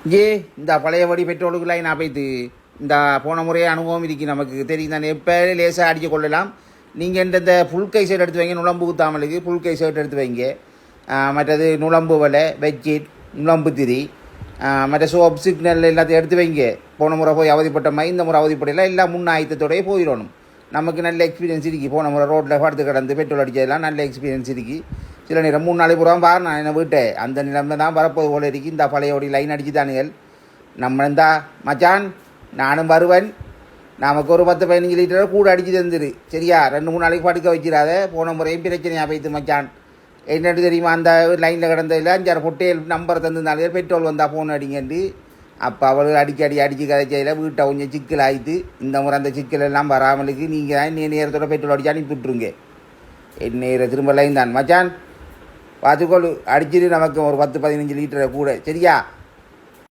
ஏ இந்த பழையபடி பெட்ரோலுக்குலாம் நான் போய்த்து இந்த போன முறையே அனுபவம் இருக்கு நமக்கு தெரியும் தானே. எப்போ லேசாக அடிக்க கொள்ளலாம். நீங்கள் இந்த ஃபுல் கை ஷர்ட் எடுத்து வைங்க, நுழம்பு குத்தாமலுக்கு ஃபுல் கை ஷர்ட் எடுத்து வைங்க. மற்றது நுழம்பு வலை, பெட்ஷீட், நுழம்பு திரி, மற்ற சோப், சிக்னல் எல்லாத்தையும் எடுத்து வைங்க. போன முறை போய் அவதிப்பட்ட மாதிரி இந்த முறை அவதிப்படையில் எல்லாம் முன்ன ஆயத்தத்தோடய போயிடணும். நமக்கு நல்ல எக்ஸ்பீரியன்ஸ் இருக்குது. போன முறை ரோட்டில் படுத்து கிடந்து பெட்ரோல் அடித்ததெல்லாம் நல்ல எக்ஸ்பீரியன்ஸ் இருக்குது. சில நேரம் 3 நாளைக்கு பூரா பாரு நான் என்ன வீட்டை அந்த நிலைமை தான் வரப்போது போல இருக்குது. இந்த பழையோடி லைன் அடிச்சு தானுங்கள் நம்ம இருந்தா மச்சான் நானும் வருவேன். நமக்கு ஒரு 10-15 லிட்டர் கூட அடிச்சு தந்துரு சரியா. 2-3 நாளைக்கு படுக்க வைக்கிறாத. போன முறையும் பிரச்சனையாக போய்த்து மச்சான். என்னட்டு தெரியுமா, அந்த லைனில் கிடந்ததில் 5-6 பொட்டையில் நம்பர் தந்துருந்தாலே பெட்ரோல் வந்தால் ஃபோன் அடிங்கண்டு. அப்போ அவள் அடிச்சு கதைச்சதில் வீட்டை கொஞ்சம் சிக்கல் ஆகிட்டு. இந்த முறை அந்த சிக்கல் எல்லாம் வராமலுக்கு நீங்கள் தான் இன்னும் நேரத்தோட பெட்ரோல் அடிச்சு அனுப்பிவிட்ருங்க. நேரம் திரும்ப லைன் தான் மச்சான் பார்த்துக்கொள்ளு. அடிச்சுட்டு நமக்கு ஒரு 10-15 லிட்டரை கூட சரியா.